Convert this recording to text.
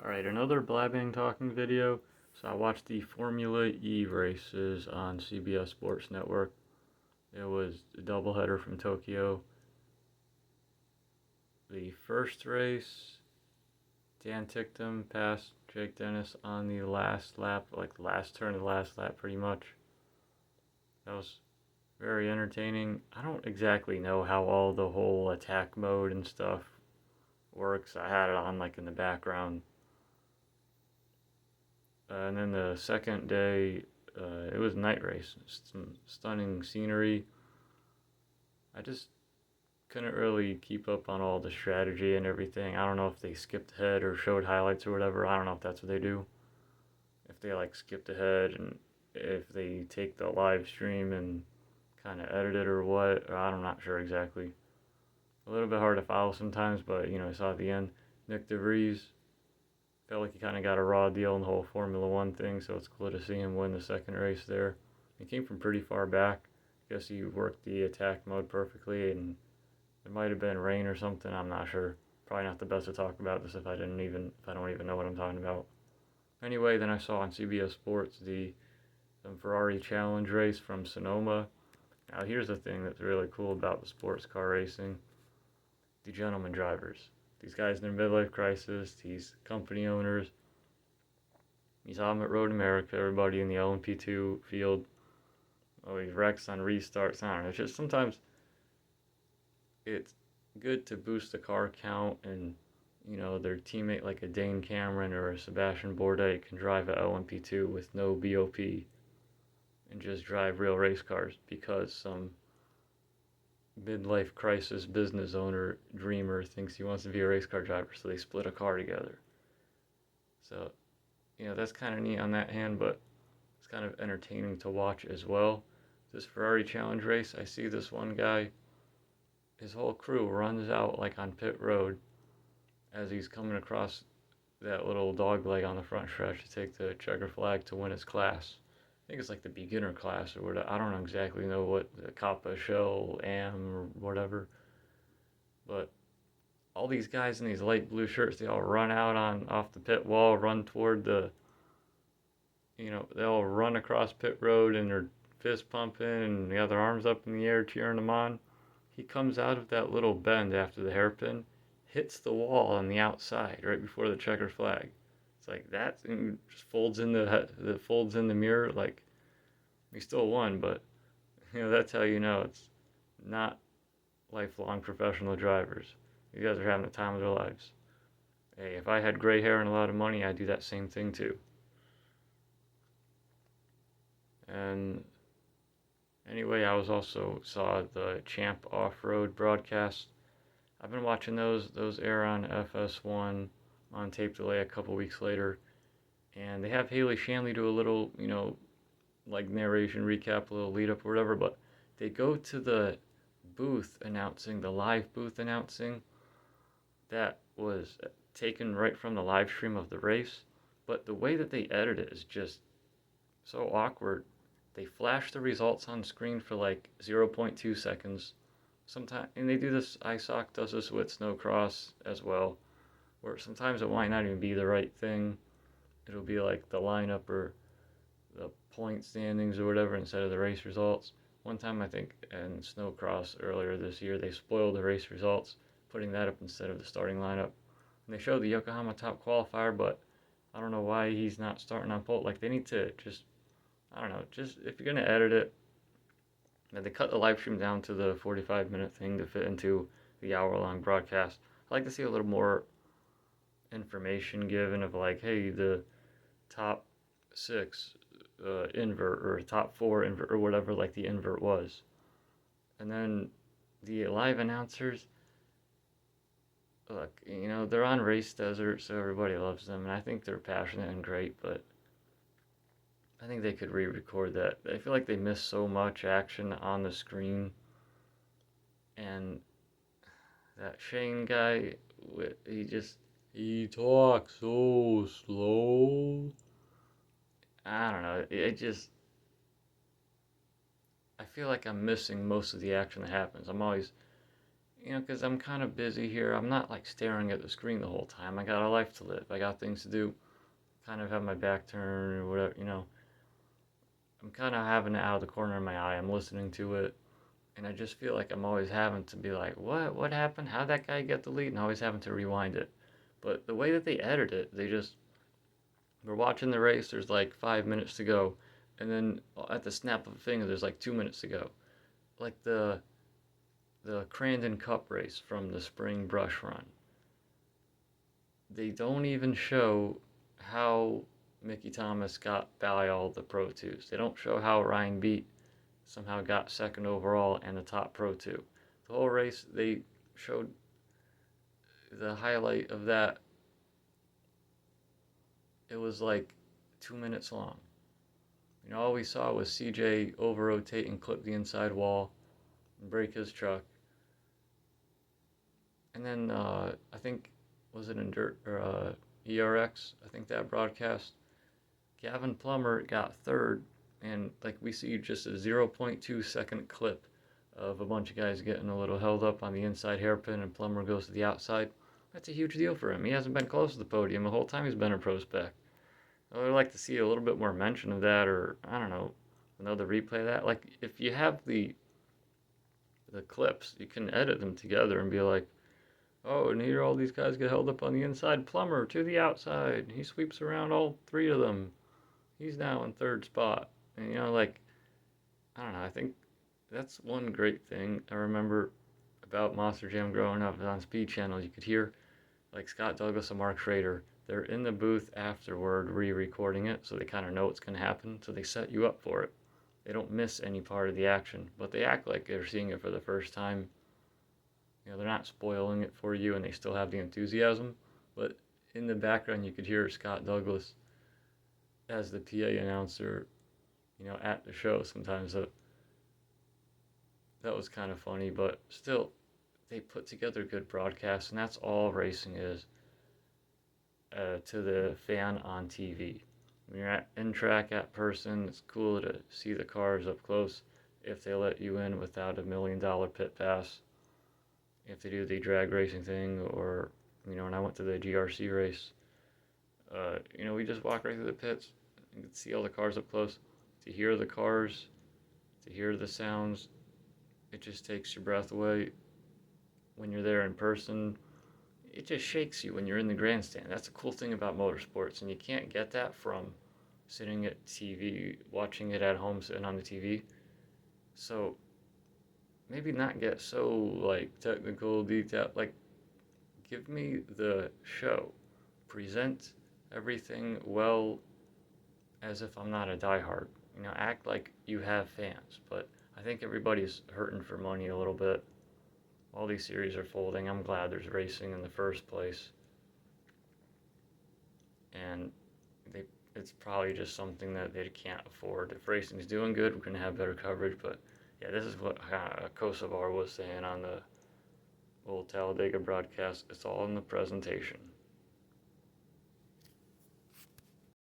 Alright, another blabbing talking video. So I watched the Formula E races on CBS Sports Network. It was a doubleheader from Tokyo. The first race, Dan Ticktum passed Jake Dennis on the last lap, like the last turn of the last lap pretty much. That was very entertaining. I don't exactly know how all the whole attack mode and stuff works. I had it on like in the background. And then the second day, it was night race. Some stunning scenery. I just couldn't really keep up on all the strategy and everything. I don't know if they skipped ahead or showed highlights or whatever. I don't know if that's what they do. If they like skipped ahead and if they take the live stream and kind of edit it or what. I'm not sure exactly. A little bit hard to follow sometimes, but I saw at the end Nick DeVries felt like he kind of got a raw deal in the whole Formula One thing, so it's cool to see him win the second race there. He came from pretty far back. I guess he worked the attack mode perfectly, and there might have been rain or something. I'm not sure. Probably not the best to talk about this if I don't even know what I'm talking about. Anyway, then I saw on CBS Sports the Ferrari Challenge race from Sonoma. Now here's the thing that's really cool about the sports car racing: the gentleman drivers. These guys in their midlife crisis, these company owners. You saw them at Road America, everybody in the LMP2 field. Oh, he wrecks on restarts. I don't know. It's just sometimes it's good to boost the car count, and their teammate like a Dane Cameron or a Sebastian Bourdais can drive a LMP2 with no BOP and just drive real race cars because some midlife crisis business owner dreamer thinks he wants to be a race car driver, so they split a car together. So that's kind of neat on that hand, but it's kind of entertaining to watch as well. This Ferrari Challenge race, I see this one guy, his whole crew runs out like on pit road as he's coming across that little dog leg on the front stretch to take the checker flag to win his class. I think it's like the beginner class or whatever. I don't know exactly know what the Kappa Shell Am or whatever, but all these guys in these light blue shirts, they all run out on off the pit wall, run toward they all run across pit road and they're fist pumping and they got their arms up in the air cheering him on. He comes out of that little bend after the hairpin, hits the wall on the outside right before the checker flag. It's like that and just folds in the folds in the mirror. Like he still won, but that's how you know it's not lifelong professional drivers. You guys are having the time of their lives. Hey, if I had gray hair and a lot of money, I'd do that same thing too. And anyway, I was also saw the Champ Off-Road broadcast. I've been watching those air on FS1 on tape delay a couple weeks later, and they have Haley Shanley do a little, like narration recap, a little lead up or whatever, but they go to the live booth announcing that was taken right from the live stream of the race, but the way that they edit it is just so awkward. They flash the results on screen for like 0.2 seconds. Sometimes, and they do this, ISOC does this with Snowcross as well, where sometimes it might not even be the right thing. It'll be like the lineup or the point standings or whatever instead of the race results. One time I think in Snowcross earlier this year, they spoiled the race results, putting that up instead of the starting lineup. And they showed the Yokohama top qualifier, but I don't know why he's not starting on pole. Like they need to just, I don't know, just if you're gonna edit it, they cut the live stream down to the 45-minute thing to fit into the hour-long broadcast. I like to see a little more information given of like, hey, the top six invert or top four invert or whatever like the invert was. And then the live announcers, look, they're on Race Desert, so everybody loves them, and I think they're passionate and great, but I think they could re-record that. I feel like they miss so much action on the screen, and that Shane guy, he talks so slow. I don't know. I feel like I'm missing most of the action that happens. I'm always, Because I'm kind of busy here. I'm not like staring at the screen the whole time. I got a life to live. I got things to do. Kind of have my back turned or whatever. I'm kind of having it out of the corner of my eye. I'm listening to it, and I just feel like I'm always having to be like, what happened? How'd that guy get the lead? And always having to rewind it. But the way that they edit it, we're watching the race. There's like 5 minutes to go, and then at the snap of a finger, there's like 2 minutes to go. Like the Crandon Cup race from the spring brush run. They don't even show how Mickey Thomas got by all the Pro 2s. They don't show how Ryan Beat somehow got second overall and the top Pro 2. The whole race, they showed the highlight of that. It was like 2 minutes long. All we saw was CJ over rotate and clip the inside wall and break his truck. And then I think, was it in Dirt or ERX? I think that broadcast. Gavin Plummer got third, and like we see just a 0.2 second clip of a bunch of guys getting a little held up on the inside hairpin, and Plummer goes to the outside. That's a huge deal for him. He hasn't been close to the podium the whole time he's been a pro spec. I would like to see a little bit more mention of that, or I don't know, another replay of that. Like if you have the clips, you can edit them together and be like, oh, and here all these guys get held up on the inside. Plummer to the outside. He sweeps around all three of them. He's now in third spot. And like, I don't know. I think that's one great thing I remember about Monster Jam growing up. On Speed Channel, you could hear like Scott Douglas and Mark Schrader. They're in the booth afterward re-recording it, so they kind of know what's going to happen. So they set you up for it. They don't miss any part of the action, but they act like they're seeing it for the first time. They're not spoiling it for you, and they still have the enthusiasm. But in the background, you could hear Scott Douglas as the PA announcer, at the show. Sometimes that was kind of funny, but still, they put together good broadcasts, and that's all racing is to the fan on TV. When you're in track at person, it's cool to see the cars up close if they let you in without $1 million pit pass. If they do the drag racing thing, or when I went to the GRC race, we just walk right through the pits and could see all the cars up close. To hear the cars, to hear the sounds, it just takes your breath away. When you're there in person, it just shakes you when you're in the grandstand. That's the cool thing about motorsports, and you can't get that from sitting at TV, watching it at home, sitting on the TV. So maybe not get so like technical, detail. Like, give me the show. Present everything well, as if I'm not a diehard. Act like you have fans. But I think everybody's hurting for money a little bit. All these series are folding. I'm glad there's racing in the first place. And it's probably just something that they can't afford. If racing's doing good, we're going to have better coverage. But yeah, this is what Kosovar was saying on the old Talladega broadcast. It's all in the presentation.